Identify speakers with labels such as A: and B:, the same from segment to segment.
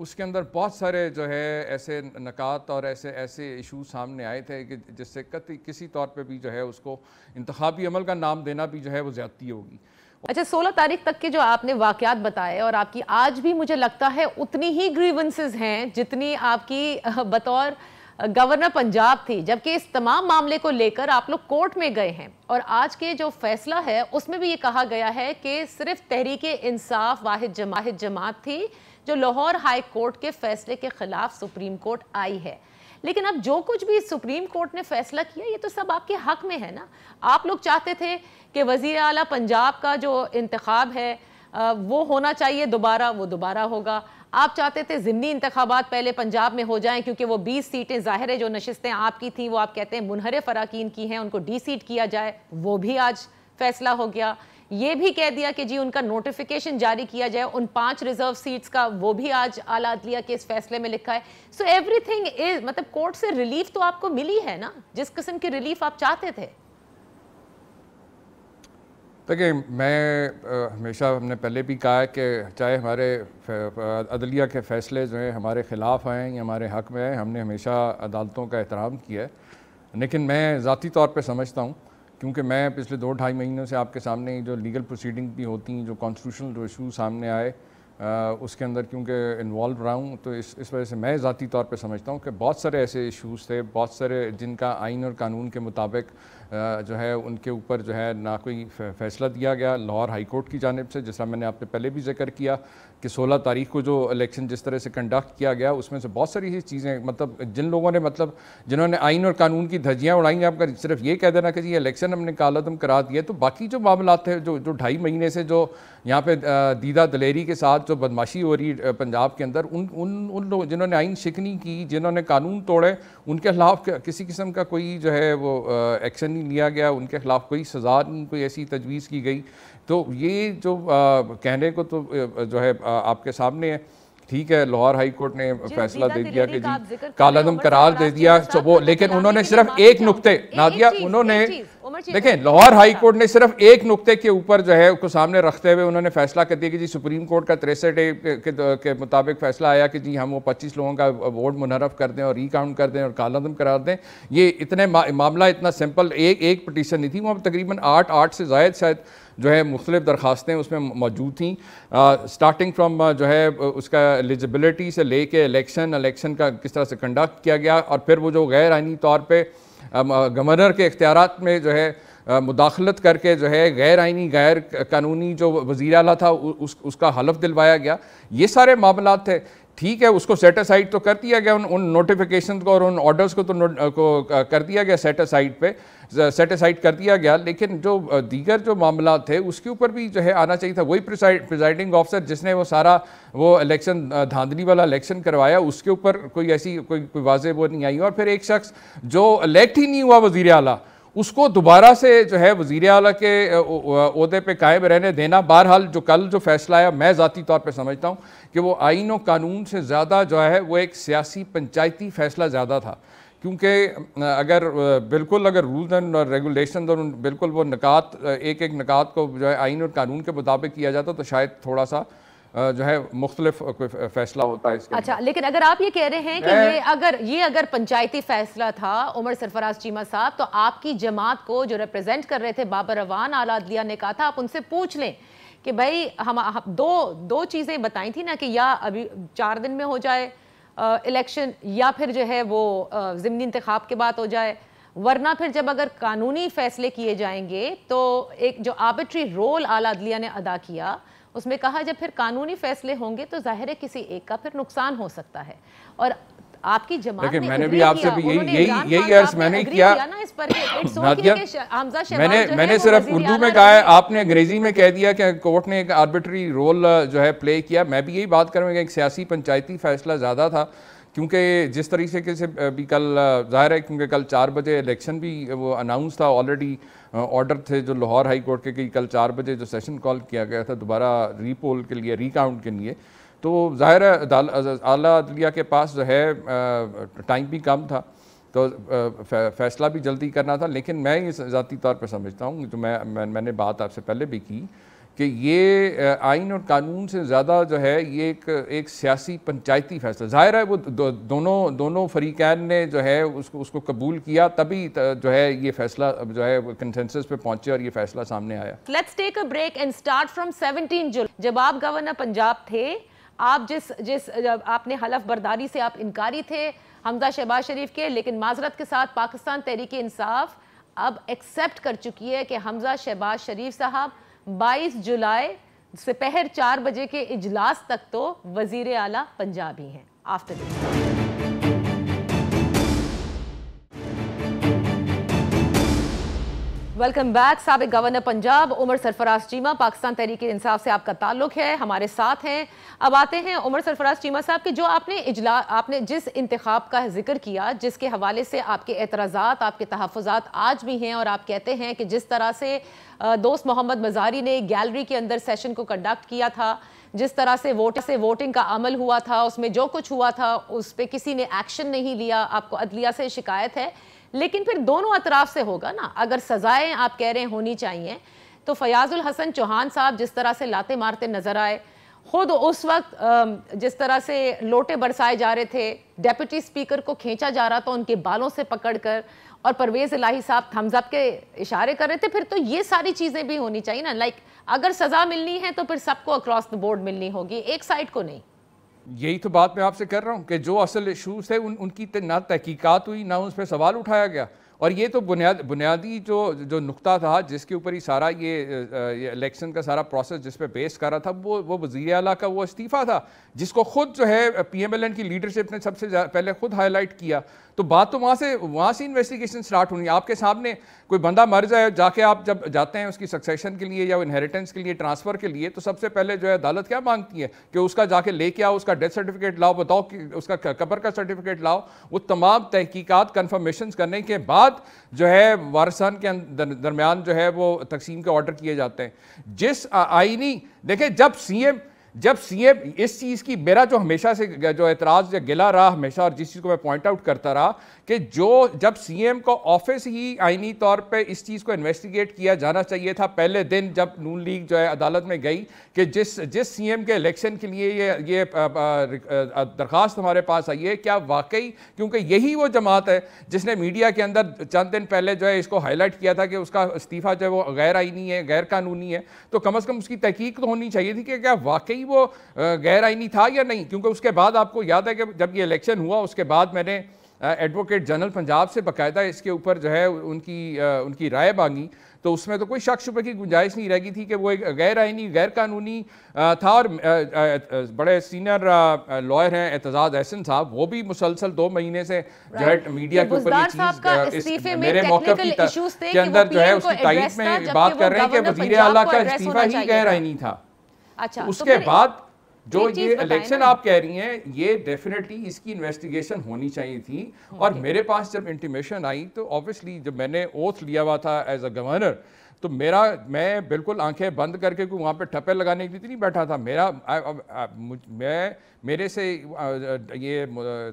A: اس کے اندر بہت سارے جو ہے ایسے نکات اور ایسے ایشوز سامنے آئے تھے کہ جس سے کسی طور پہ بھی جو ہے اس کو انتخابی عمل کا نام دینا بھی جو ہے وہ زیادتی ہوگی۔
B: اچھا 16 تاریخ تک کے جو آپ نے واقعات بتائے اور آپ کی آج بھی مجھے لگتا ہے اتنی ہی گریونسز ہیں جتنی آپ کی بطور گورنر پنجاب تھی، جبکہ اس تمام معاملے کو لے کر آپ لوگ کورٹ میں گئے ہیں، اور آج کے جو فیصلہ ہے اس میں بھی یہ کہا گیا ہے کہ صرف تحریک انصاف واحد جماعت تھی جو لاہور ہائی کورٹ کے فیصلے کے خلاف سپریم کورٹ آئی ہے۔ لیکن اب جو کچھ بھی سپریم کورٹ نے فیصلہ کیا یہ تو سب آپ کے حق میں ہے نا۔ آپ لوگ چاہتے تھے کہ وزیر اعلیٰ پنجاب کا جو انتخاب ہے وہ ہونا چاہیے دوبارہ، وہ دوبارہ ہوگا۔ آپ چاہتے تھے ضمنی انتخابات پہلے پنجاب میں ہو جائیں کیونکہ وہ 20 سیٹیں ظاہر ہے جو نشستیں آپ کی تھیں وہ آپ کہتے ہیں منحرف اراکین کی ہیں، ان کو ڈی سیٹ کیا جائے، وہ بھی آج فیصلہ ہو گیا۔ یہ بھی کہہ دیا کہ جی ان کا نوٹیفیکیشن جاری کیا جائے ان 5 ریزرو سیٹس کا، وہ بھی آج اعلیٰ عدلیہ کے اس فیصلے میں لکھا ہے۔ سو ایوری تھنگ از، مطلب کورٹ سے ریلیف تو آپ کو ملی ہے نا، جس قسم کی ریلیف آپ چاہتے تھے۔
A: دیکھیں میں ہمیشہ ہم نے پہلے بھی کہا ہے کہ چاہے ہمارے عدلیہ کے فیصلے جو ہیں ہمارے خلاف آئیں یا ہمارے حق میں آئیں، ہم نے ہمیشہ عدالتوں کا احترام کیا ہے، لیکن میں ذاتی طور پہ سمجھتا ہوں کیونکہ میں پچھلے 2-2.5 مہینوں سے آپ کے سامنے جو لیگل پروسیڈنگ بھی ہوتی ہیں، جو کانسٹیٹیوشنل جو ایشو سامنے آئے اس کے اندر کیونکہ انوالو رہا ہوں، تو اس وجہ سے میں ذاتی طور پہ سمجھتا ہوں کہ بہت سارے ایسے ایشوز تھے، بہت سارے جن کا آئین اور قانون کے مطابق جو ہے ان کے اوپر جو ہے نہ کوئی فیصلہ دیا گیا لاہور ہائی کورٹ کی جانب سے، جس طرح میں نے آپ سے پہلے بھی ذکر کیا کہ 16 تاریخ کو جو الیکشن جس طرح سے کنڈکٹ کیا گیا اس میں سے بہت ساری ہی چیزیں مطلب جن لوگوں نے جنہوں نے آئین اور قانون کی دھجیاں اڑائیں ہیں، آپ کا صرف یہ کہہ دینا کہ جی الیکشن ہم نے کالعدم کرا دیا، تو باقی جو معاملات تھے جو 2.5 مہینے سے جو یہاں پہ دیدہ دلیری کے ساتھ جو بدماشی ہو رہی پنجاب کے اندر، ان لوگ جنہوں نے آئین شکنی کی، جنہوں نے قانون توڑے، ان کے خلاف کسی قسم کا کوئی جو ہے وہ ایکشن نہیں لیا گیا، ان کے خلاف کوئی سزا نہیں، کوئی ایسی تجویز کی گئی۔ تو یہ جو کہنے کو تو جو ہے آپ کے سامنے ہے، ٹھیک ہے لاہور ہائی کورٹ نے فیصلہ دے دیا کہ جی کالعدم قرار دے دیا وہ، لیکن انہوں نے صرف ایک نقطے نادیہ انہوں نے دیکھیں لاہور ہائی کورٹ نے صرف ایک نقطے کے اوپر جو ہے اس کو سامنے رکھتے ہوئے انہوں نے فیصلہ کر دیا کہ جی سپریم کورٹ کا 63 کے مطابق فیصلہ آیا کہ جی ہم وہ 25 لوگوں کا ووٹ منحرف کر دیں اور ریکاؤنٹ کر دیں اور کالعدم قرار دیں۔ یہ اتنے معاملہ اتنا سمپل، ایک پٹیشن نہیں تھی، وہ تقریباً 8 سے زائد شاید جو ہے مختلف درخواستیں اس میں موجود تھیں، سٹارٹنگ فرام جو ہے اس کا ایلیجبلٹی سے لے کے الیکشن کا کس طرح سے کنڈکٹ کیا گیا، اور پھر وہ جو غیر آئینی طور پہ گورنر کے اختیارات میں جو ہے مداخلت کر کے جو ہے غیر آئینی غیر قانونی جو وزیر اعلیٰ تھا اس کا حلف دلوایا گیا، یہ سارے معاملات تھے۔ ٹھیک ہے اس کو سیٹ اسائڈ تو کر دیا گیا، ان نوٹیفیکیشن کو اور ان آرڈرز کو تو کر دیا گیا سیٹ اسائڈ کر دیا گیا، لیکن جو دیگر جو معاملات تھے اس کے اوپر بھی جو ہے آنا چاہیے تھا۔ وہی پریزائڈنگ آفیسر جس نے وہ سارا وہ الیکشن دھاندلی والا الیکشن کروایا، اس کے اوپر کوئی ایسی کوئی واضح وہ نہیں آئی، اور پھر ایک شخص جو الیکٹ ہی نہیں ہوا وزیر اعلیٰ اس کو دوبارہ سے جو ہے وزیر اعلیٰ کے عہدے پہ قائم رہنے دینا۔ بہرحال جو کل جو فیصلہ آیا میں ذاتی طور پہ سمجھتا ہوں کہ وہ آئین و قانون سے زیادہ جو ہے وہ ایک سیاسی پنچایتی فیصلہ زیادہ تھا، کیونکہ اگر رولز اینڈ ریگولیشنز اور بالکل وہ نکات ایک نکات کو جو ہے آئین اور قانون کے مطابق کیا جاتا تو شاید تھوڑا سا جو ہے مختلف فیصلہ ہوتا ہے اس کے۔
B: اچھا لیکن اگر آپ یہ کہہ رہے ہیں کہ یہ اگر پنچایتی فیصلہ تھا عمر سرفراز چیمہ صاحب، تو آپ کی جماعت کو جو ریپریزنٹ کر رہے تھے بابر اعوان اعلیٰ عدلیہ نے کہا تھا آپ ان سے پوچھ لیں کہ بھائی ہم دو چیزیں بتائی تھی نا کہ یا ابھی 4 دن میں ہو جائے الیکشن یا پھر جو ہے وہ ضمنی انتخاب کے بعد ہو جائے، ورنہ پھر جب اگر قانونی فیصلے کیے جائیں گے تو ایک جو آربیٹری رول اعلیٰ عدلیہ نے ادا کیا اس میں کہا جب پھر قانونی فیصلے ہوں گے تو ظاہر ہے کسی ایک کا پھر نقصان ہو سکتا ہے، اور آپ کی جماعت نے
A: میں نے بھی آپ سے بھی یہی عرض میں نے کیا میں نے صرف اردو میں کہا ہے، آپ نے انگریزی میں کہہ دیا کہ کورٹ نے ایک آربیٹری رول جو ہے پلے کیا۔ میں بھی یہی بات کروں گا کہ ایک سیاسی پنچایتی فیصلہ زیادہ تھا، کیونکہ جس طریقے سے بھی کل ظاہر ہے کیونکہ کل 4 بجے الیکشن بھی وہ اناؤنس تھا، آلریڈی آرڈر تھے جو لاہور ہائی کورٹ کے کہ کل 4 بجے جو سیشن کال کیا گیا تھا دوبارہ ری پول کے لیے، ری کاؤنٹ کے لیے، تو ظاہر ہے اعلیٰ عدلیہ کے پاس جو ہے ٹائم بھی کم تھا تو فیصلہ بھی جلدی کرنا تھا۔ لیکن میں یہ ذاتی طور پر سمجھتا ہوں جو میں نے بات آپ سے پہلے بھی کی کہ یہ آئین اور قانون سے زیادہ جو ہے یہ ایک سیاسی پنچایتی فیصلہ. ظاہر ہے وہ دونوں فریقین نے جو ہے اس کو قبول کیا, تبھی جو ہے یہ فیصلہ جو ہے کنسنسس پہ پہنچے اور یہ فیصلہ سامنے آیا.
B: Let's take a break and start from 17 جولائی. جب آپ گورنر پنجاب تھے, آپ آپ نے حلف برداری سے آپ انکاری تھے حمزہ شہباز شریف کے, لیکن معذرت کے ساتھ پاکستان تحریک انصاف اب ایکسیپٹ کر چکی ہے کہ حمزہ شہباز شریف صاحب 22 جولائی سپہر 4 بجے کے اجلاس تک تو وزیر اعلیٰ پنجاب ہی ہیں. After this welcome back. سابق گورنر پنجاب عمر سرفراز چیمہ, پاکستان تحریک انصاف سے آپ کا تعلق ہے, ہمارے ساتھ ہیں. اب آتے ہیں عمر سرفراز چیمہ صاحب کہ جو آپ نے جس انتخاب کا ذکر کیا, جس کے حوالے سے آپ کے اعتراضات, آپ کے تحفظات آج بھی ہیں, اور آپ کہتے ہیں کہ جس طرح سے دوست محمد مزاری نے گیلری کے اندر سیشن کو کنڈکٹ کیا تھا, جس طرح سے ووٹنگ کا عمل ہوا تھا, اس میں جو کچھ ہوا تھا اس پہ کسی نے ایکشن نہیں لیا, آپ کو عدلیہ سے شکایت ہے, لیکن پھر دونوں اطراف سے ہوگا نا. اگر سزائیں آپ کہہ رہے ہیں ہونی چاہیے, تو فیاض الحسن چوہان صاحب جس طرح سے لاتے مارتے نظر آئے, خود اس وقت جس طرح سے لوٹے برسائے جا رہے تھے, ڈیپٹی اسپیکر کو کھینچا جا رہا تھا ان کے بالوں سے پکڑ کر, اور پرویز الہی صاحب تھمز اپ کے اشارے کر رہے تھے, پھر تو یہ ساری چیزیں بھی ہونی چاہیے نا. لائک اگر سزا ملنی ہے تو پھر سب کو اکراس دا بورڈ ملنی ہوگی, ایک سائڈ کو نہیں.
A: یہی تو بات میں آپ سے کر رہا ہوں کہ جو اصل ایشوز تھے ان کی نہ تحقیقات ہوئی, نہ اس پہ سوال اٹھایا گیا. اور یہ تو بنیادی جو نقطہ تھا جس کے اوپر ہی سارا یہ الیکشن کا سارا پروسیس جس پہ بیس کر رہا تھا, وہ وزیر اعلیٰ کا وہ استعفیٰ تھا, جس کو خود جو ہے پی ایم ایل این کی لیڈرشپ نے سب سے پہلے خود ہائی لائٹ کیا. تو بات تو وہاں سے انویسٹیگیشن سٹارٹ ہونی ہے. آپ کے سامنے کوئی بندہ مر جائے, جا کے آپ جب جاتے ہیں اس کی سکسیشن کے لیے یا انہیریٹنس کے لیے, ٹرانسفر کے لیے, تو سب سے پہلے جو ہے عدالت کیا مانگتی ہے کہ اس کا جا کے لے کے آؤ, اس کا ڈیتھ سرٹیفکیٹ لاؤ, بتاؤ کہ اس کا قبر کا سرٹیفکیٹ لاؤ. وہ تمام تحقیقات کنفرمیشنز کرنے کے بعد جو ہے وارثان کے درمیان جو ہے وہ تقسیم کے آرڈر کیے جاتے ہیں. جس آئینی دیکھیں جب سی ایم اس چیز کی میرا جو ہمیشہ سے جو اعتراض یا گلا رہا ہمیشہ, اور جس چیز کو میں پوائنٹ آؤٹ کرتا رہا کہ جب سی ایم کو آفس ہی آئینی طور پہ اس چیز کو انویسٹیگیٹ کیا جانا چاہیے تھا پہلے دن جب نون لیگ جو ہے عدالت میں گئی کہ جس سی ایم کے الیکشن کے لیے یہ درخواست ہمارے پاس آئی ہے, کیا واقعی, کیونکہ یہی وہ جماعت ہے جس نے میڈیا کے اندر چند دن پہلے جو ہے اس کو ہائی لائٹ کیا تھا کہ اس کا استعفیٰ جو ہے وہ غیر آئینی ہے, غیر قانونی ہے, تو کم از کم اس کی تحقیق تو ہونی چاہیے تھی کہ کیا واقعی وہ غیر آئینی تھا یا نہیں. کیونکہ اس کے بعد آپ کو یاد ہے کہ جب یہ الیکشن ہوا اس کے بعد میں نے ایڈوکیٹ جنرل پنجاب سے باقاعدہ اس کے اوپر جو ہے ان کی رائے مانگی, تو اس میں تو کوئی شک شبہ کی گنجائش نہیں رہ گئی تھی کہ وہ ایک غیر آئینی غیر قانونی تھا. اور بڑے سینئر لائر ہیں اعتزاز احسن صاحب, وہ بھی مسلسل 2 مہینے سے جو ہے میڈیا کے اوپر یہ چیز میرے موقف کے اندر جو ہے اس کی تائید میں بات کر رہے ہیں کہ وزیر اعلیٰ کا استعفیٰ ہی غیر آئینی تھا. اس کے بعد جو یہ الیکشن آپ کہہ رہی ہیں, یہ ڈیفینیٹلی اس کی انویسٹیگیشن ہونی چاہیے تھی. اور میرے پاس جب انٹیمیشن آئی تو آبویسلی جب میں نے اوتھ لیا ہوا تھا ایز اے گورنر, تو میں بالکل آنکھیں بند کر کے وہاں پہ ٹھپے لگانے کے لیے نہیں بیٹھا تھا. میرے سے یہ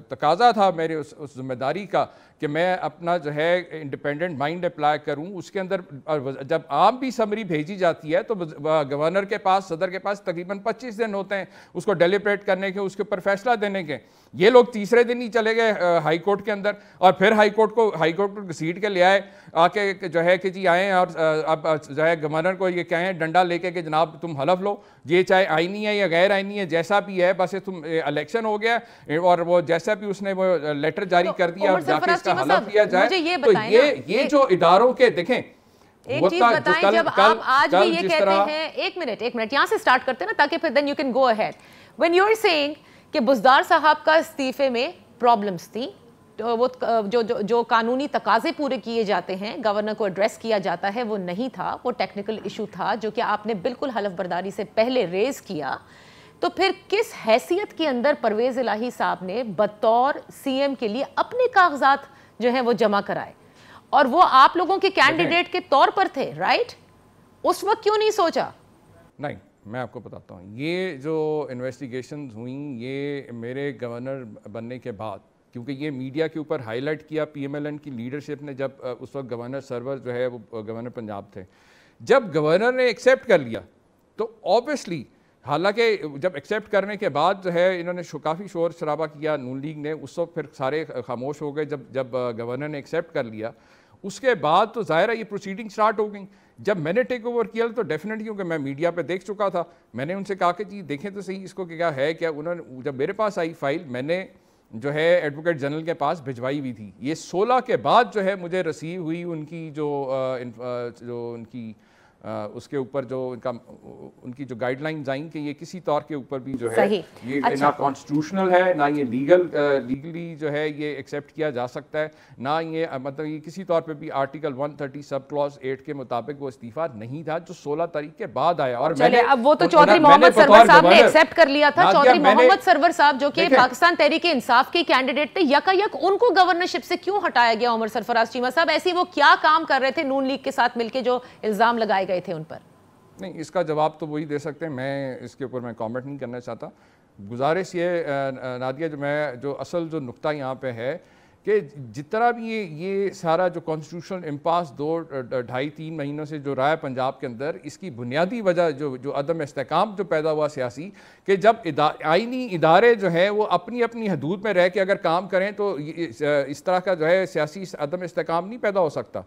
A: تقاضا تھا میرے اس ذمہ داری کا کہ میں اپنا جو ہے انڈیپینڈنٹ مائنڈ اپلائی کروں. اس کے اندر جب عام بھی سمری بھیجی جاتی ہے تو گورنر کے پاس, صدر کے پاس تقریباً 25 دن ہوتے ہیں اس کو ڈیلیبریٹ کرنے کے, اس کے اوپر فیصلہ دینے کے. یہ لوگ تیسرے دن ہی چلے گئے ہائی کورٹ کے اندر, اور پھر ہائی کورٹ کو گھسیٹ کے لے آئے آ کے جو ہے کہ جی آئیں اور اب جو ہے گورنر کو یہ کہیں ڈنڈا لے کے کہ جناب تم حلف لو, یہ چاہے آئینی ہے یا غیر آئینی ہے جیسا بھی ہے, بس تم الیکشن ہو گیا اور وہ جیسا بھی اس نے وہ لیٹر جاری کر دیا اور جا کے اس کا حلف لیا جائے. تو یہ جو اداروں کے دیکھیں,
B: ایک چیز بتائیں, جب آپ آج بھی یہ کہتے ہیں, ایک منٹ یہاں سے سٹارٹ کرتے ہیں نا تاکہ پھر then you can go ahead. When you're saying کہ بزدار صاحب کا استعفے میں پرابلمز تھی, وہ جو قانونی تقاضے پورے کیے جاتے ہیں, گورنر کو ایڈریس کیا جاتا ہے, وہ نہیں تھا, وہ ٹیکنیکل ایشو تھا جو کہ آپ نے بالکل حلف برداری سے پہلے ریز کیا, تو پھر کس حیثیت کے اندر پرویز الہی صاحب نے بطور سی ایم کے لیے اپنے کاغذات جو ہیں وہ جمع کرائے, اور وہ آپ لوگوں کے کینڈیڈیٹ کے طور پر تھے, رائٹ؟ اس وقت کیوں نہیں سوچا؟
A: نہیں, میں آپ کو بتاتا ہوں, یہ جو انویسٹیگیشنز ہوئیں یہ میرے گورنر بننے کے بعد, کیونکہ یہ میڈیا کے اوپر ہائی لائٹ کیا پی ایم ایل این کی لیڈرشپ نے, جب اس وقت گورنر سرور جو ہے وہ گورنر پنجاب تھے, جب گورنر نے ایکسیپٹ کر لیا تو آبویسلی حالانکہ جب ایکسیپٹ کرنے کے بعد جو ہے انہوں نے کافی شور شرابہ کیا نون لیگ نے, اس وقت پھر سارے خاموش ہو گئے جب گورنر نے ایکسیپٹ کر لیا. اس کے بعد تو ظاہر ہے یہ پروسیڈنگ سٹارٹ ہو گئیں. جب میں نے ٹیک اوور کیا تو ڈیفینیٹلی, کیونکہ میں میڈیا پہ دیکھ چکا تھا, میں نے ان سے کہا کہ جی دیکھیں تو صحیح اس کو کیا ہے کیا. انہوں نے جب میرے پاس آئی فائل, میں نے جو ہے ایڈوکیٹ جنرل کے پاس بھجوائی ہوئی تھی. یہ 16 کے بعد جو ہے مجھے رسیو ہوئی ان کی جو ان کی اس کے اوپر جو ان کی جو گائیڈ لائنز آئیں کہ یہ کسی طور کے اوپر بھی جو ہے یہ نہ کانسٹیٹیوشنل ہے, نہ یہ لیگلی جو ہے یہ ایکسیپٹ کیا جا سکتا ہے, نہ یہ مطلب یہ کسی طور پہ بھی آرٹیکل 130 سب کلاس 8 کے مطابق وہ استعفیٰ نہیں تھا جو 16 تاریخ کے بعد آیا. اور میں نے
B: اب وہ تو چودھری محمد سرور صاحب نے ایکسیپٹ کر لیا تھا. چودھری محمد سرور صاحب جو کہ پاکستان تحریک انصاف کے کینڈیڈیٹ تھے, یک ان کو گورنرشپ سے کیوں ہٹایا گیا عمر سرفراز چیمہ صاحب؟ ایسی وہ کیا کام کر رہے تھے نون لیگ کے ساتھ مل کے جو الزام لگائے گئے تھے ان پر؟
A: نہیں, اس کا جواب تو وہی دے سکتے ہیں, میں اس کے اوپر میں کامنٹ نہیں کرنا چاہتا. گزارش یہ نادیہ جو اصل جو نقطہ یہاں پہ ہے کہ جتنا بھی یہ سارا جو کانسٹیٹیوشنل امپاس 2-2.5-3 مہینوں سے جو رہا ہے پنجاب کے اندر, اس کی بنیادی وجہ جو عدم استحکام جو پیدا ہوا سیاسی, کہ جب آئینی ادارے جو ہیں وہ اپنی اپنی حدود میں رہ کے اگر کام کریں تو اس طرح کا جو ہے سیاسی عدم استحکام نہیں پیدا ہو سکتا.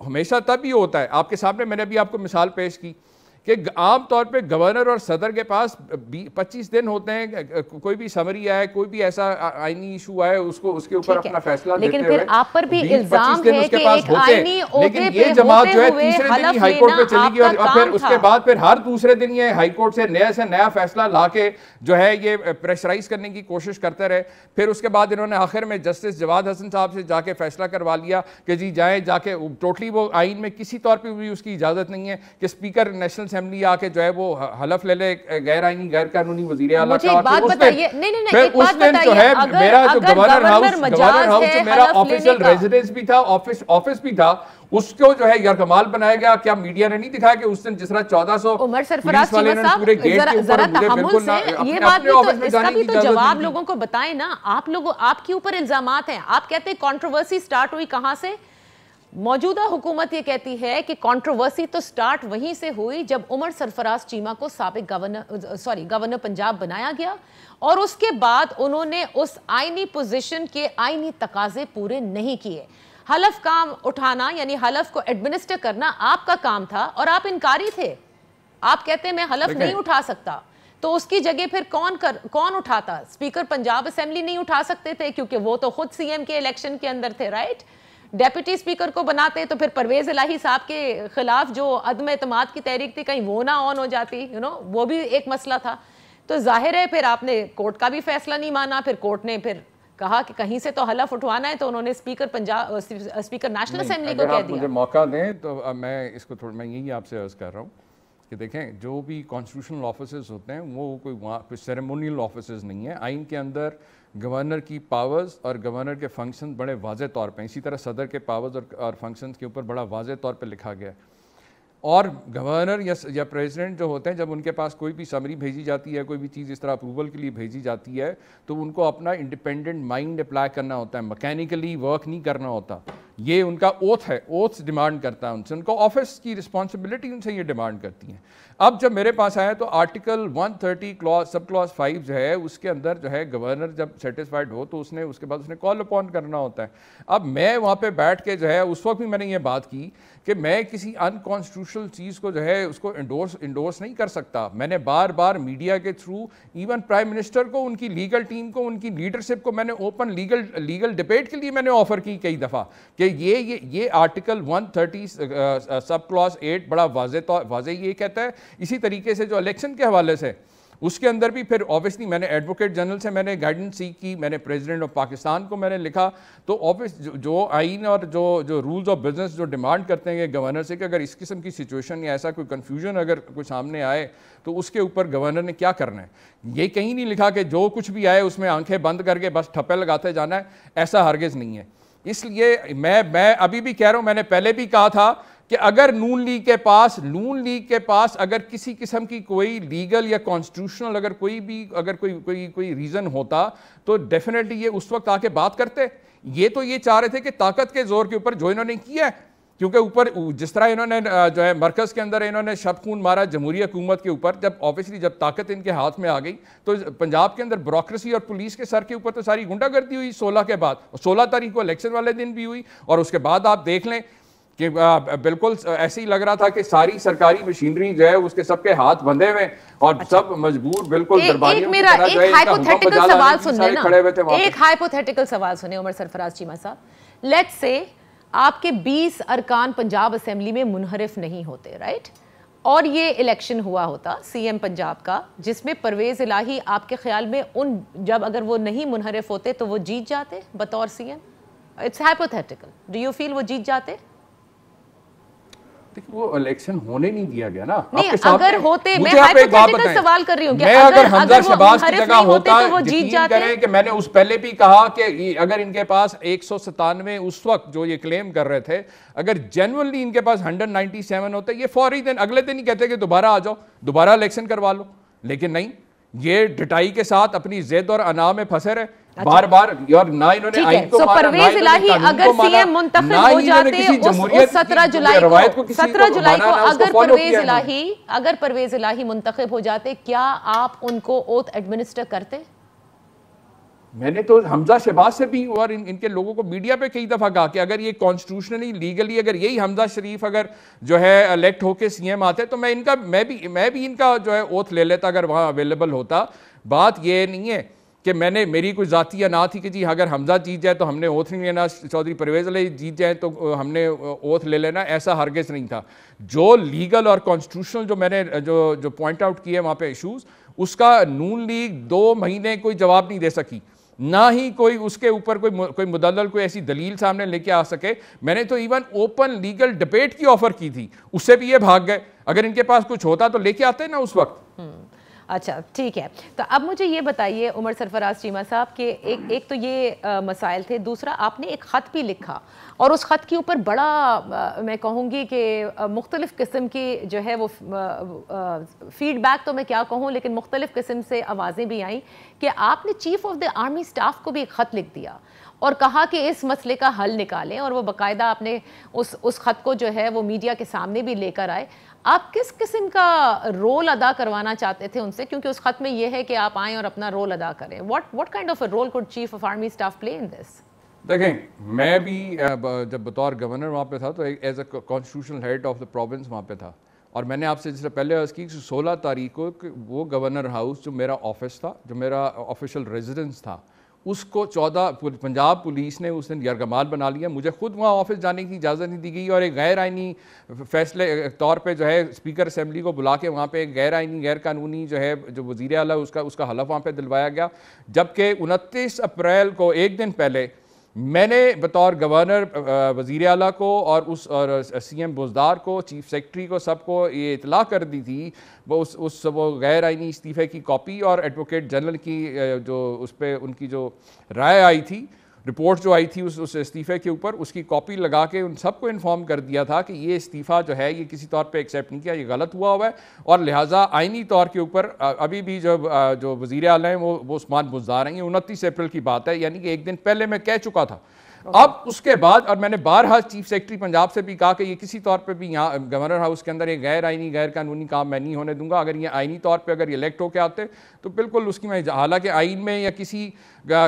A: ہمیشہ تب ہی ہوتا ہے. آپ کے سامنے میں نے بھی آپ کو مثال پیش کی کہ عام طور پہ گورنر اور صدر کے پاس 25 دن ہوتے ہیں, کوئی بھی سمری آئے, کوئی بھی ایسا آئینی ایشو آئے, اس کے اوپر اپنا فیصلہ دیتے ہوئے.
B: لیکن پھر آپ پر بھی الزام ہے کہ ایک آئینی
A: لیکن یہ جماعت جو ہے تیسرے دن ہی ہائی کورٹ پہ چلی گئی, اور پھر اس کے بعد پھر ہر دوسرے دن یہ ہائی کورٹ سے نیا فیصلہ لا کے جو ہے یہ پریشرائز کرنے کی کوشش کرتے رہے. پھر اس کے بعد انہوں نے آخر میں جسٹس جواد حسن صاحب سے جا کے فیصلہ کروا لیا کہ جی جائیں جا کے, ٹوٹلی وہ آئین میں کسی طور پہ بھی اس کی اجازت نہیں ہے کہ اسپیکر نیشنل اسمبلی آ کے جو ہے وہ حلف لے لے غیر آئینی غیر قانونی وزیر اعلیٰ کا.
B: ایک بات بتائیے,
A: پھر اس دن جو ہے میرا جو گورنر ہاؤس میرا آفیشل ریزیڈنس بھی تھا, آفس بھی تھا, اس کو جو ہے یرغمال بنایا گیا. کیا میڈیا نے نہیں دکھایا کہ اس دن جس طرح 1400
B: عمر سرفراز چیمہ صاحب ذرا تحمل سے یہ بات بھی تو, اس کا بھی تو جواب لوگوں کو بتائیں نا. آپ کے اوپر الزامات ہیں, آپ کہتے ہیں کنٹروورسی سٹارٹ ہوئی کہاں سے؟ موجودہ حکومت یہ کہتی ہے کہ کنٹروورسی تو سٹارٹ وہیں سے ہوئی جب عمر سرفراز چیمہ کو سابق گورنر پنجاب بنایا گیا, اور اس کے بعد انہوں نے اس آئینی پوزیشن کے آئینی تقاضے پورے نہیں کیے. حلف کام اٹھانا یعنی حلف کو ایڈمنسٹر کرنا آپ کا کام تھا اور آپ انکاری تھے. آپ کہتے ہیں میں حلف نہیں اٹھا سکتا, تو اس کی جگہ پھر کون اٹھاتا؟ اسپیکر پنجاب اسمبلی نہیں اٹھا سکتے تھے کیونکہ وہ تو خود سی ایم کے الیکشن کے اندر تھے, رائٹ؟ ڈیپٹی اسپیکر کو بناتے تو پھر پرویز الہی صاحب کے خلاف جو عدم اعتماد کی تحریک تھی کہیں وہ نہ آن ہو جاتی, وہ بھی ایک مسئلہ تھا. تو ظاہر ہے پھر آپ نے کورٹ کا بھی فیصلہ نہیں مانا, پھر کورٹ نے پھر کہا کہ کہیں سے تو حلف اٹھوانا ہے, تو انہوں نے اسپیکر نیشنل اسمبلی کو کہہ دیا.
A: اگر آپ مجھے موقع دیں تو میں اس کو میں یہی آپ سے عرض کر رہا ہوں کہ دیکھیں جو بھی کانسٹیٹیوشنل آفیسز ہوتے ہیں وہ کوئی سیریمونیل آفیسز نہیں ہیں. آئین کے اندر گورنر کی پاورز اور گورنر کے فنکشن بڑے واضح طور پہ, اسی طرح صدر کے پاورز اور فنکشنز کے اوپر بڑا واضح طور پہ لکھا گیا ہے. اور گورنر یا پریزیڈنٹ جو ہوتے ہیں جب ان کے پاس کوئی بھی سمری بھیجی جاتی ہے, کوئی بھی چیز اس طرح اپروول کے لیے بھیجی جاتی ہے, تو ان کو اپنا انڈیپینڈنٹ مائنڈ اپلائی کرنا ہوتا ہے, مکینیکلی ورک نہیں کرنا ہوتا. یہ ان کا اوتھ ہے, اوتھ ڈیمانڈ کرتا ہے ان سے, ان کو آفس کی رسپانسبلٹی ان سے یہ ڈیمانڈ کرتی ہیں. اب جب میرے پاس آیا تو آرٹیکل 130 سب کلاس 5 جو ہے اس کے اندر جو ہے گورنر جب سیٹسفائڈ ہو تو اس کے بعد اس نے کال اپون کرنا ہوتا ہے. اب میں وہاں پہ بیٹھ کے جو ہے اس وقت بھی میں نے یہ بات کی کہ میں کسی انکانسٹیٹیوشنل چیز کو جو ہے اس کو انڈورس نہیں کر سکتا. میں نے بار بار میڈیا کے تھرو ایون پرائم منسٹر کو, ان کی لیگل ٹیم کو, ان کی لیڈرشپ کو میں نے اوپن لیگل ڈبیٹ کے لیے میں نے آفر کی کئی دفعہ کہ یہ آرٹیکل 130 سب کلاس 8 بڑا واضح یہ کہتا ہے. اسی طریقے سے جو الیکشن کے حوالے سے اس کے اندر بھی پھر آبویسلی میں نے ایڈوکیٹ جنرل سے میں نے گائیڈنس سیکھ کی, میں نے پریزیڈنٹ آف پاکستان کو میں نے لکھا. تو آبویس جو آئین اور جو رولز آف بزنس جو ڈیمانڈ کرتے ہیں گورنر سے کہ اگر اس قسم کی سچویشن یا ایسا کوئی کنفیوژن اگر کوئی سامنے آئے تو اس کے اوپر گورنر نے کیا کرنا ہے. یہ کہیں نہیں لکھا کہ جو کچھ بھی آئے اس میں آنکھیں بند کر کے بس ٹھپے لگاتے جانا ہے, ایسا ہرگز نہیں ہے. اس لیے میں ابھی بھی کہہ رہا ہوں, میں نے پہلے بھی کہا تھا کہ اگر نون لیگ کے پاس اگر کسی قسم کی کوئی لیگل یا کانسٹیٹیوشنل اگر کوئی ریزن ہوتا تو ڈیفینیٹلی یہ اس وقت آ کے بات کرتے. یہ تو یہ چاہ رہے تھے کہ طاقت کے زور کے اوپر جو انہوں نے کیا ہے کیونکہ اوپر جس طرح انہوں نے جو ہے مرکز کے اندر انہوں نے شب خون مارا جمہوری حکومت کے اوپر، جب آبویسلی جب طاقت ان کے ہاتھ میں آ گئی تو پنجاب کے اندر بیوروکریسی اور پولیس کے سر کے اوپر تو ساری غنڈہ گردی ہوئی 16 کے بعد، 16 تاریخ کو الیکشن والے دن بھی ہوئی، اور اس کے بعد آپ دیکھ لیں کہ بالکل ایسے ہی لگ رہا تھا کہ ساری سرکاری مشینری جو ہے اس کے سب کے ہاتھ بندے ہوئے اور سب مجبور بالکل درباریوں کی طرح جو ہے
B: ہائپوتھیٹیکل سوال سنیں نا، ایک ہائپوتھیٹیکل سوال سنیں عمر سرفراز چیمہ صاحب، لیٹس سے آپ کے 20 ارکان پنجاب اسمبلی میں منحرف نہیں ہوتے، رائٹ، اور یہ الیکشن ہوا ہوتا سی ایم پنجاب کا جس میں پرویز الہی آپ کے خیال میں جب اگر وہ نہیں منحرف ہوتے تو وہ جیت جاتے بطور سی ایم؟ It's hypothetical, do you feel وہ جیت جاتے؟
A: وہ الیکشن ہونے نہیں دیا گیا نا،
B: نہیں اگر ہوتے، میں ہائپوتھیٹیکل سوال کر رہی ہوں کہ اگر
A: حمزہ شہباز کی جگہ ہوتا، یقین کریں کہ میں نے اس پہلے بھی کہا کہ اگر ان کے پاس 197 اس وقت جو یہ کلیم کر رہے تھے، اگر جینوئنلی ان کے پاس 197 ہوتے، یہ فوری دن اگلے دن ہی کہتے کہ دوبارہ آ جاؤ، دوبارہ الیکشن کروا لو، لیکن نہیں، یہ ڈٹائی کے ساتھ اپنی ضد اور انا میں پھنسے رہے بار بار، اور نہ انہوں نے آئین کو مانا،
B: پرویز الہی اگر سی ایم منتخب ہو جاتے اس 17 جولائی کو اگر پرویز الہی منتخب ہو جاتے، کیا آپ ان کو اوتھ ایڈمنسٹر کرتے؟
A: میں نے تو حمزہ شہباز سے بھی اور ان کے لوگوں کو میڈیا پہ کئی دفعہ کہا کہ اگر یہ کانسٹیٹیوشنلی لیگلی اگر یہی حمزہ شریف اگر جو ہے الیکٹ ہو کے سی ایم آتے تو میں بھی ان کا جو ہے اوتھ لے لیتا اگر وہاں اویلیبل ہوتا۔ بات یہ نہیں ہے کہ میری کوئی ذاتی انا تھی کہ جی اگر حمزہ جیت جائے تو ہم نے اوتھ نہیں لینا، چودھری پرویز الہی جیت جائے تو ہم نے اوتھ لے لینا، ایسا ہرگز نہیں تھا۔ جو لیگل اور کانسٹیٹیوشنل جو میں نے جو پوائنٹ آؤٹ کیے وہاں پہ ایشوز، اس کا نون لیگ 2 مہینے کوئی جواب نہیں دے سکی، نہ ہی کوئی اس کے اوپر کوئی مدلل کوئی ایسی دلیل سامنے لے کے آ سکے۔ میں نے تو ایون اوپن لیگل ڈبیٹ کی آفر کی تھی، اس سے بھی یہ بھاگ گئے، اگر ان کے پاس کچھ ہوتا تو لے کے آتے نا اس وقت۔
B: اچھا ٹھیک ہے، تو اب مجھے یہ بتائیے عمر سرفراز چیمہ صاحب کہ ایک تو یہ مسائل تھے، دوسرا آپ نے ایک خط بھی لکھا اور اس خط کے اوپر بڑا میں کہوں گی کہ مختلف قسم کی جو ہے وہ فیڈ بیک تو میں کیا کہوں، لیکن مختلف قسم سے آوازیں بھی آئیں کہ آپ نے chief of the army staff کو بھی ایک خط لکھ دیا اور کہا کہ اس مسئلے کا حل نکالیں، اور وہ باقاعدہ آپ نے اس خط کو جو ہے وہ میڈیا کے سامنے بھی لے کر آئے۔ آپ کس قسم کا رول ادا کروانا چاہتے تھے ان سے، کیونکہ اس خط میں یہ ہے کہ آپ آئیں اور اپنا رول ادا کریں؟ what kind of a role could chief of army staff play in this؟
A: دیکھیں، میں بھی جب بطور گورنر وہاں پہ تھا تو as a constitutional head of the province وہاں پہ تھا، اور میں نے آپ سے جس سے پہلے عرض کی 16 تاریخ کو وہ گورنر ہاؤس جو میرا آفس تھا، جو میرا آفیشیل ریزیڈنس تھا، اس کو پنجاب پولیس نے اس دن یرغمال بنا لیا، مجھے خود وہاں آفس جانے کی اجازت نہیں دی گئی، اور ایک غیر آئینی فیصلے طور پہ جو ہے اسپیکر اسمبلی کو بلا کے وہاں پہ ایک غیر آئینی غیر قانونی جو ہے جو وزیر اعلیٰ اس کا حلف وہاں پہ دلوایا گیا، جبکہ 29 اپریل کو ایک دن پہلے میں نے بطور گورنر وزیر اعلیٰ کو اور سی ایم بزدار کو، چیف سیکرٹری کو، سب کو یہ اطلاع کر دی تھی وہ غیر آئینی استعفے کی کاپی اور ایڈوکیٹ جنرل کی جو اس پہ ان کی جو رائے آئی تھی، رپورٹ جو آئی تھی اس استعفے کے اوپر، اس کی کاپی لگا کے ان سب کو انفارم کر دیا تھا کہ یہ استعفیٰ جو ہے یہ کسی طور پہ ایکسیپٹ نہیں کیا، یہ غلط ہوا ہے، اور لہٰذا آئینی طور کے اوپر ابھی بھی جو وزیر اعلیٰ ہیں وہ عثمان بزدار ہیں، یہ 29 اپریل کی بات ہے، یعنی کہ ایک دن پہلے میں کہہ چکا تھا۔ اب اس کے بعد، اور میں نے بارہا چیف سیکرٹری پنجاب سے بھی کہا کہ یہ کسی طور پہ بھی یہاں گورنر ہاؤس کے اندر یہ غیر آئینی غیر قانونی کام میں نہیں ہونے دوں گا، اگر یہ آئینی طور پہ اگر یہ الیکٹ ہو کے آتے تو بالکل اس کی میں، حالانکہ آئین میں یا کسی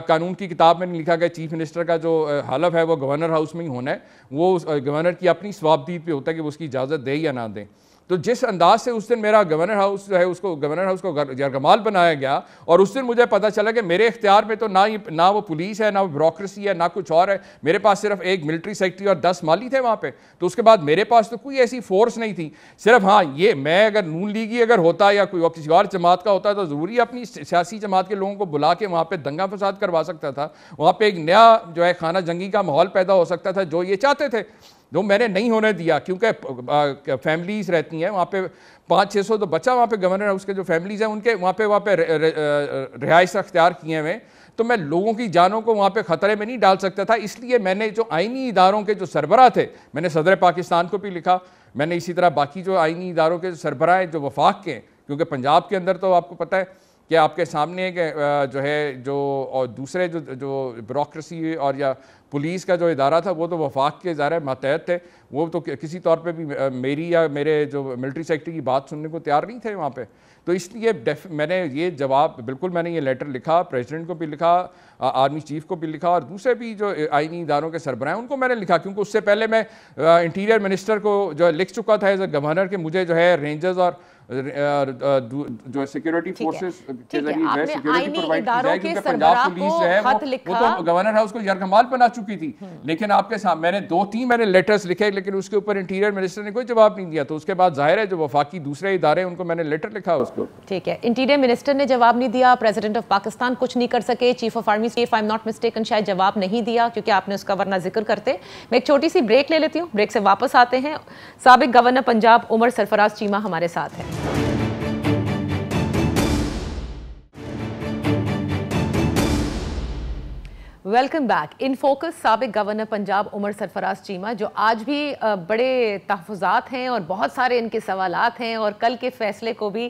A: قانون کی کتاب میں نہیں لکھا گیا چیف منسٹر کا جو حلف ہے وہ گورنر ہاؤس میں ہی ہونا ہے، وہ گورنر کی اپنی ثوابدید پہ ہوتا ہے کہ وہ اس کی اجازت دے یا نہ دیں۔ تو جس انداز سے اس دن میرا گورنر ہاؤس جو ہے اس کو گورنر ہاؤس کو یرغمال بنایا گیا، اور اس دن مجھے پتہ چلا کہ میرے اختیار میں تو نہ وہ پولیس ہے، نہ وہ بیوروکریسی ہے، نہ کچھ اور ہے، میرے پاس صرف ایک ملٹری سیکرٹری اور 10 مالی تھے وہاں پہ، تو اس کے بعد میرے پاس تو کوئی ایسی فورس نہیں تھی، صرف ہاں یہ میں اگر نون لیگی اگر ہوتا یا کوئی کسی اور جماعت کا ہوتا تو ضروری اپنی سیاسی جماعت کے لوگوں کو بلا کے وہاں پہ دنگا فساد کروا سکتا تھا، وہاں پہ ایک نیا جو ہے خانہ جنگی کا ماحول پیدا ہو سکتا تھا جو یہ چاہتے تھے، جو میں نے نہیں ہونے دیا، کیونکہ فیملیز رہتی ہیں وہاں پہ 500-600 تو بچہ وہاں پہ گورنر ہاؤس کے جو فیملیز ہیں ان کے وہاں پہ رہائش اختیار کیے ہوئے، تو میں لوگوں کی جانوں کو وہاں پہ خطرے میں نہیں ڈال سکتا تھا، اس لیے میں نے جو آئینی اداروں کے جو سربراہ تھے، میں نے صدر پاکستان کو بھی لکھا، میں نے اسی طرح باقی جو آئینی اداروں کے سربراہ ہیں جو وفاق کے ہیں، کیونکہ پنجاب کے اندر تو آپ کو پتہ ہے کہ آپ کے سامنے کہ جو ہے جو اور دوسرے جو بیوروکریسی اور یا پولیس کا جو ادارہ تھا وہ تو وفاق کے ادارے ماتحت تھے، وہ تو کسی طور پہ بھی میری یا میرے جو ملٹری سیکرٹری کی بات سننے کو تیار نہیں تھے وہاں پہ. تو اس لیے میں نے یہ جواب بالکل میں نے یہ لیٹر لکھا، پریزیڈنٹ کو بھی لکھا، آرمی چیف کو بھی لکھا اور دوسرے بھی جو آئینی اداروں کے سربراہ ہیں ان کو میں نے لکھا، کیونکہ اس سے پہلے میں انٹیریئر منسٹر کو جو لکھ چکا تھا ایز اے گورنر کہ مجھے جو ہے رینجرز اور جو سیکیورٹی فورسز کے ذریعے سیکیورٹی پرووائڈ کی جائے، کیونکہ پنجاب پولیس جو ہے وہ تو گورنر ہاؤس کو یرغمال بنا چکی تھی. لیکن آپ کے سامنے میں نے 2-3 میں نے لیٹرز لکھے، لیکن اس کے اوپر انٹیریئر منسٹر نے کوئی جواب نہیں دیا. تو اس کے بعد ظاہر ہے جو وفاقی دوسرے ادارے ان کو میں نے لیٹر لکھا اس کو.
B: ٹھیک ہے، انٹیریئر منسٹر نے جواب نہیں دیا، پریزیڈنٹ آف پاکستان کچھ نہیں کر سکے، chief of army stiff I am not mistaken شاید جواب نہیں دیا کیونکہ آپ نے اس کا ورنہ ذکر کرتے. میں ایک چھوٹی سی بریک لے لیتی ہوں، بریک سے واپس آتے ہیں. سابق گورنر پنجاب عمر سرفراز چیمہ ہمارے ساتھ ہیں. Welcome back. ان فوکس سابق گورنر پنجاب عمر سرفراز چیمہ جو آج بھی بڑے تحفظات ہیں اور بہت سارے ان کے سوالات ہیں، اور کل کے فیصلے کو بھی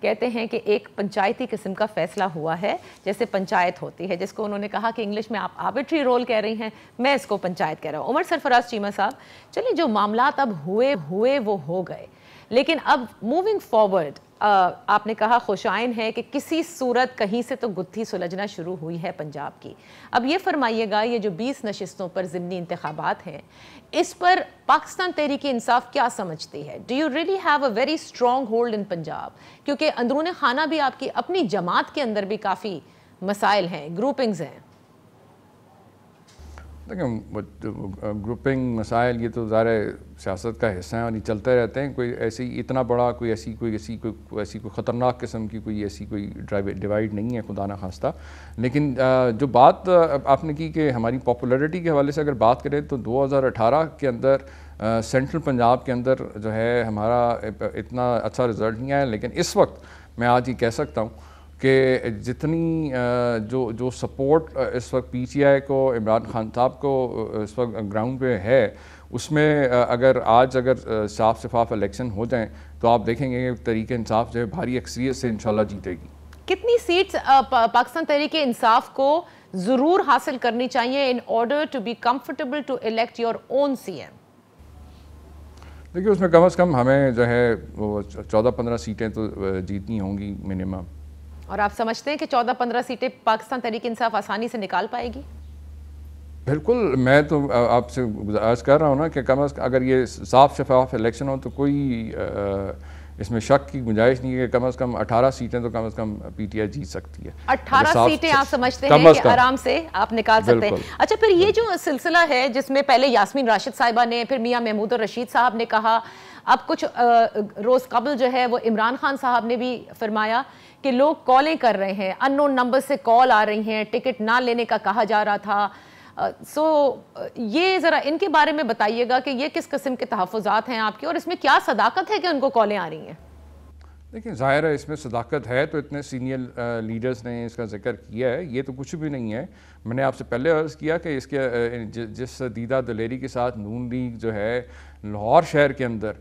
B: کہتے ہیں کہ ایک پنچایتی قسم کا فیصلہ ہوا ہے، جیسے پنچایت ہوتی ہے، جس کو انہوں نے کہا کہ انگلش میں آپ آربیٹری رول کہہ رہی ہیں، میں اس کو پنچایت کہہ رہا ہوں. عمر سرفراز چیمہ صاحب، چلیے جو معاملات اب ہوئے وہ ہو گئے، لیکن اب موونگ فارورڈ آپ نے کہا خوشائن ہے کہ کسی صورت کہیں سے تو گتھی سلجھنا شروع ہوئی ہے پنجاب کی. اب یہ فرمائیے گا، یہ جو 20 نشستوں پر ضمنی انتخابات ہیں، اس پر پاکستان تحریک انصاف کیا سمجھتی ہے؟ Do you really have a very strong hold in Punjab? کیونکہ اندرون خانہ بھی آپ کی اپنی جماعت کے اندر بھی کافی مسائل ہیں، گروپنگز ہیں.
A: دیکھیں گروپنگ مسائل یہ تو ظاہر سیاست کا حصہ ہیں اور یہ چلتے رہتے ہیں. کوئی ایسی اتنا بڑا کوئی ایسی خطرناک قسم کی کوئی ایسی کوئی ڈیوائیڈ نہیں ہے خدا نخواستہ. لیکن جو بات آپ نے کی کہ ہماری پاپولیرٹی کے حوالے سے اگر بات کریں تو 2018 کے اندر سینٹرل پنجاب کے اندر جو ہے ہمارا اتنا اچھا رزلٹ نہیں آیا. لیکن اس وقت میں آج یہ کہہ سکتا ہوں کہ جتنی جو سپورٹ اس وقت پی ٹی آئی کو، عمران خان صاحب کو اس وقت گراؤنڈ پہ ہے، اس میں اگر صاف شفاف الیکشن ہو جائیں تو آپ دیکھیں گے کہ تحریک انصاف جو ہے بھاری اکثریت سے انشاءاللہ جیتے گی.
B: کتنی سیٹس پاکستان تحریک انصاف کو ضرور حاصل کرنی چاہیے in order to be comfortable to elect your own CM ایم؟
A: دیکھیے اس میں کم از کم ہمیں جو ہے وہ 14-15 سیٹیں تو جیتنی ہوں گی منیمم.
B: اور آپ سمجھتے ہیں کہ 14-15 سیٹیں پاکستان تحریک انصاف آسانی سے نکال پائے گی؟
A: بالکل. میں تو آپ سے گزارش کر رہا ہوں نا کہ کم از کم اگر یہ صاف شفاف الیکشن ہو تو کوئی اس میں شک کی گنجائش نہیں ہے کہ کم از کم 18 سیٹیں تو کم از کم پی ٹی آئی جیت سکتی ہے.
B: 18 سیٹیں آپ سمجھتے ہیں کہ آرام سے آپ نکال سکتے ہیں؟ اچھا، پھر یہ جو سلسلہ ہے جس میں پہلے یاسمین راشد صاحبہ نے، پھر میاں محمود الرشید صاحب نے کہا، اب کچھ روز قبل جو ہے وہ عمران خان صاحب نے بھی فرمایا کہ لوگ کالیں کر رہے ہیں، ان نون نمبر سے کال آ رہی ہیں، ٹکٹ نہ لینے کا کہا جا رہا تھا. یہ ذرا ان کے بارے میں بتائیے گا کہ یہ کس قسم کے تحفظات ہیں آپ کے، اور اس میں کیا صداقت ہے کہ ان کو کالیں آ رہی ہیں؟
A: دیکھیں ظاہر ہے اس میں صداقت ہے، تو اتنے سینئر لیڈرز نے اس کا ذکر کیا ہے، یہ تو کچھ بھی نہیں ہے. میں نے آپ سے پہلے عرض کیا کہ اس کے جس دیدہ دلیری کے ساتھ نون لیگ جو ہے لاہور شہر کے اندر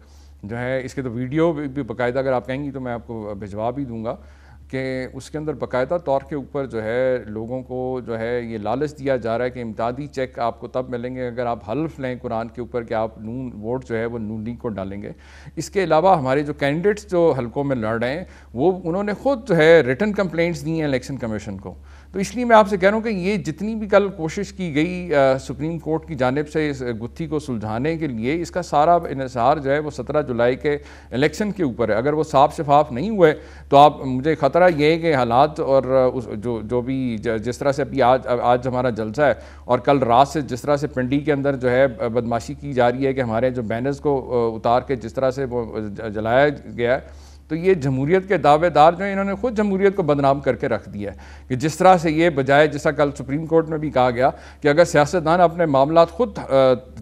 A: جو ہے، اس کے تو ویڈیو بھی باقاعدہ اگر آپ کہیں گی تو میں آپ کو بھجوا بھی دوں گا کہ اس کے اندر باقاعدہ طور کے اوپر جو ہے لوگوں کو جو ہے یہ لالچ دیا جا رہا ہے کہ امدادی چیک آپ کو تب ملیں گے اگر آپ حلف لیں قرآن کے اوپر کہ آپ نون ووٹ جو ہے وہ نون لیگ کو ڈالیں گے. اس کے علاوہ ہمارے جو کینڈیڈیٹس جو حلقوں میں لڑ رہے ہیں وہ انہوں نے خود جو ہے ریٹن کمپلینٹس دی ہیں الیکشن کمیشن کو. تو اس لیے میں آپ سے کہہ رہا ہوں کہ یہ جتنی بھی کل کوشش کی گئی سپریم کورٹ کی جانب سے اس گتھی کو سلجھانے کے لیے، اس کا سارا انحصار جو ہے وہ 17 جولائی کے الیکشن کے اوپر ہے. اگر وہ صاف شفاف نہیں ہوئے تو آپ مجھے خطرہ یہ ہے کہ حالات اور جو بھی جس طرح سے ابھی آج ہمارا جلسہ ہے اور کل رات سے جس طرح سے پنڈی کے اندر جو ہے بدماشی کی جا رہی ہے کہ ہمارے جو بینرز کو اتار کے جس طرح سے وہ جلایا گیا ہے، تو یہ جمہوریت کے دعوے دار جو ہیں انہوں نے خود جمہوریت کو بدنام کر کے رکھ دیا ہے کہ جس طرح سے یہ بجائے، جیسا کل سپریم کورٹ میں بھی کہا گیا کہ اگر سیاستدان اپنے معاملات خود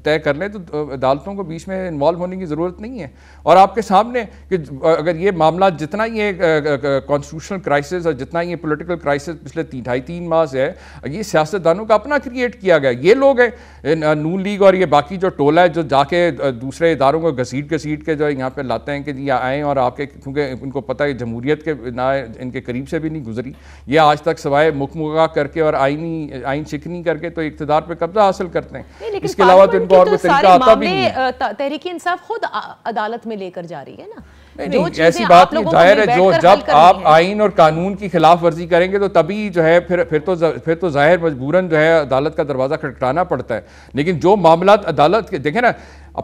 A: طے کر لیں تو عدالتوں کو بیچ میں انوالو ہونے کی ضرورت نہیں ہے. اور آپ کے سامنے کہ اگر یہ معاملات جتنا یہ کانسٹیٹیوشنل کرائسس اور جتنا یہ پولیٹیکل کرائسس پچھلے 2.5-3 ماہ سے ہے، یہ سیاستدانوں کا اپنا کریٹ کیا گیا. یہ لوگ ہیں نون لیگ اور یہ باقی جو ٹولہ ہے جو جا کے دوسرے اداروں کو گھسیٹ کے جو یہاں پہ لاتے ہیں کہ جی آئیں اور آپ کے کیونکہ ان کو پتہ ہے جمہوریت کے نہ ان کے قریب سے بھی نہیں گزری. یہ آج تک سوائے مکمگا کر کے اور آئین شکنی کر کے تو اقتدار پہ قبضہ حاصل کرتے ہیں. اس کے علاوہ تو ان کو اور کوئی طریقہ آتا بھی نہیں.
B: تحریک انصاف خود عدالت میں لے کر جا رہی ہے نا.
A: نہیں ایسی بات نہیں. ظاہر ہے جب آپ آئین اور قانون کی خلاف ورزی کریں گے تو تبھی جو ہے پھر تو ظاہر مجبوراً جو ہے عدالت کا دروازہ کھٹکھٹانا پڑتا ہے. لیکن جو معاملات عدالت کے دیکھیں نا,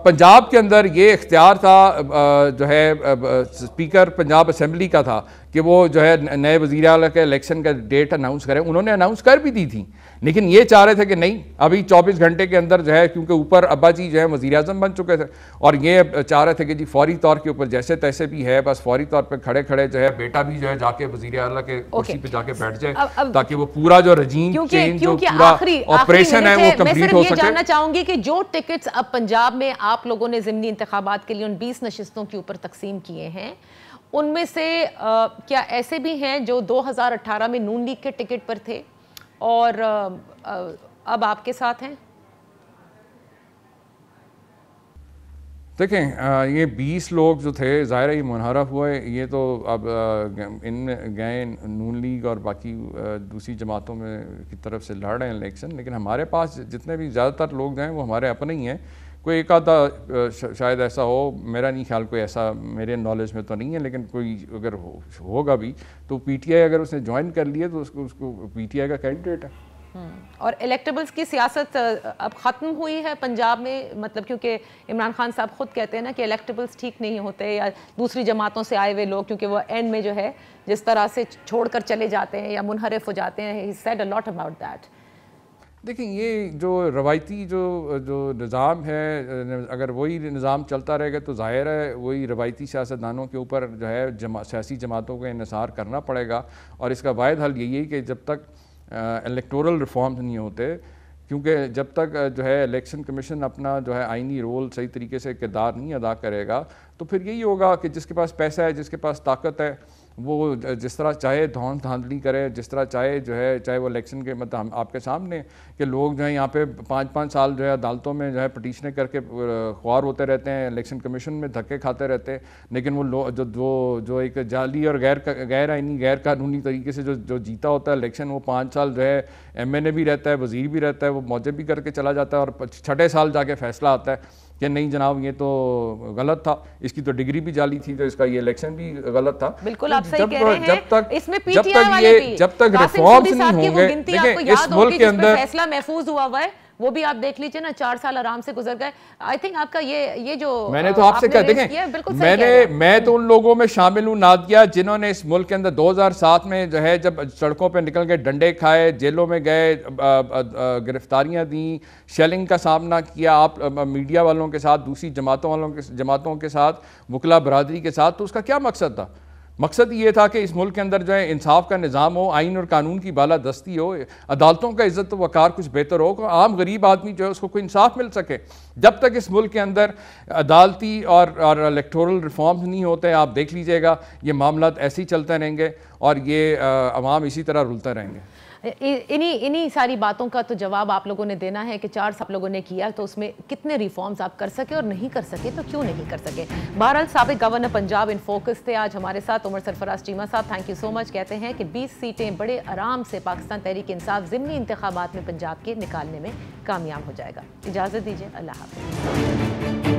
A: پنجاب کے اندر یہ اختیار تھا جو ہے اسپیکر پنجاب اسمبلی کا تھا کہ وہ جو ہے نئے وزیر اعلیٰ کے الیکشن کا ڈیٹ اناؤنس کریں. انہوں نے اناؤنس کر بھی دی تھی, لیکن یہ چاہ رہے تھے کہ نہیں ابھی 24 گھنٹے کے اندر جو ہے, کیونکہ اوپر ابا جی جو ہے وزیر اعظم بن چکے تھے اور یہ چاہ رہے تھے کہ جی فوری طور کے اوپر جیسے تیسے بھی ہے بس فوری طور پہ کھڑے کھڑے جو ہے بیٹا بھی جو ہے جا کے وزیر اعلیٰ کے کرسی پہ جا کے بیٹھ جائے تاکہ وہ پورا جو رجیم چینج جو پورا آپریشن ہے وہ کمپلیٹ ہو سکے.
B: میں جاننا چاہوں گی کہ جو ٹکٹس اب پنجاب میں آپ لوگوں نے ضمنی انتخابات کے لیے ان 20 نشستوں کے اوپر تقسیم کیے ہیں, ان میں سے کیا ایسے بھی ہیں جو 2018 میں نون لیگ کے ٹکٹ پر تھے اور اب آپ کے ساتھ ہیں؟
A: دیکھیں یہ 20 لوگ جو تھے ظاہر ہے یہ منحرف ہوئے, یہ تو اب ان گئے نون لیگ اور باقی دوسری جماعتوں میں کی طرف سے لڑ رہے ہیں الیکشن. لیکن ہمارے پاس جتنے بھی زیادہ تر لوگ ہیں وہ ہمارے اپنے ہی ہیں. کوئی ایک آدھا شاید ایسا ہو, میرا نہیں خیال کوئی ایسا میرے نالج میں تو نہیں ہے, لیکن کوئی اگر ہوگا بھی تو پی ٹی آئی اگر اس نے جوائن کر لیا تو اس کو پی ٹی آئی کا کینڈیڈیٹ ہے.
B: اور الیکٹیبلز کی سیاست اب ختم ہوئی ہے پنجاب میں, مطلب کیونکہ عمران خان صاحب خود کہتے ہیں نا کہ الیکٹیبلز ٹھیک نہیں ہوتے یا دوسری جماعتوں سے آئے ہوئے لوگ, کیونکہ وہ اینڈ میں جو ہے جس طرح سے چھوڑ کر چلے جاتے ہیں یا منحرف ہو جاتے ہیں. He said a lot about that.
A: دیکھیں یہ جو روایتی جو نظام ہے, اگر وہی نظام چلتا رہے گا تو ظاہر ہے وہی روایتی سیاستدانوں کے اوپر جو ہے سیاسی جماعتوں کا انحصار کرنا پڑے گا. اور اس کا واحد حل یہی ہے کہ جب تک الیکٹورل ریفارمز نہیں ہوتے, کیونکہ جب تک جو ہے الیکشن کمیشن اپنا جو ہے آئینی رول صحیح طریقے سے کردار نہیں ادا کرے گا تو پھر یہی ہوگا کہ جس کے پاس پیسہ ہے, جس کے پاس طاقت ہے, وہ جس طرح چاہے دھوند دھاندلی کرے, جس طرح چاہے جو ہے, چاہے وہ الیکشن کے مطلب آپ کے سامنے کہ لوگ جو ہیں یہاں پہ 5-5 سال جو ہے عدالتوں میں جو ہے پٹیشنیں کر کے خوار ہوتے رہتے ہیں, الیکشن کمیشن میں دھکے کھاتے رہتے ہیں, لیکن وہ جو ایک جعلی اور غیر آئینی غیر قانونی طریقے سے جو جیتا ہوتا ہے الیکشن, وہ 5 سال جو ہے ایم این اے بھی رہتا ہے, وزیر بھی رہتا ہے, وہ موجب بھی کر کے چلا جاتا ہے اور 6 سال جا کے فیصلہ آتا ہے کہ نہیں جناب یہ تو غلط تھا, اس کی تو ڈگری بھی جعلی تھی تو اس کا یہ الیکشن بھی غلط تھا.
B: بالکل آپ صحیح کہہ رہے ہیں. اس میں پی ٹی آئی
A: والے بھی جب تک ریفارمز نہیں ہوں گے, دیکھیں اس ملک کے اندر
B: فیصلہ محفوظ ہوا ہے وہ بھی آپ دیکھ لیجئے نا, 4 سال آرام سے گزر گئے. آئی تھنک آپ کا یہ جو
A: میں نے تو آپ سے کہا, دیکھیں میں تو ان لوگوں میں شامل ہوں نادیہ جنہوں نے اس ملک کے اندر 2007 میں جو ہے جب سڑکوں پہ نکل کے ڈنڈے کھائے, جیلوں میں گئے, گرفتاریاں دیں, شیلنگ کا سامنا کیا آپ میڈیا والوں کے ساتھ, دوسری جماعتوں کے ساتھ, وکلا برادری کے ساتھ. تو اس کا کیا مقصد تھا؟ مقصد یہ تھا کہ اس ملک کے اندر جو ہے انصاف کا نظام ہو, آئین اور قانون کی بالادستی ہو, عدالتوں کا عزت و وقار کچھ بہتر ہو, عام غریب آدمی جو ہے اس کو کوئی انصاف مل سکے. جب تک اس ملک کے اندر عدالتی اور الیکٹورل ریفارمز نہیں ہوتے, آپ دیکھ لیجئے گا یہ معاملات ایسے ہی چلتے رہیں گے اور یہ عوام اسی طرح رلتے رہیں گے.
B: انہی ساری باتوں کا تو جواب آپ لوگوں نے دینا ہے کہ 4 سال لوگوں نے کیا تو اس میں کتنے ریفارمز آپ کر سکے اور نہیں کر سکے تو کیوں نہیں کر سکے. بہرحال سابق گورنر پنجاب ان فوکس تھے آج ہمارے ساتھ عمر سرفراز چیمہ صاحب, تھینک یو سو مچ. کہتے ہیں کہ 20 سیٹیں بڑے آرام سے پاکستان تحریک انصاف ضمنی انتخابات میں پنجاب کے نکالنے میں کامیاب ہو جائے گا. اجازت دیجیے, اللہ حافظ.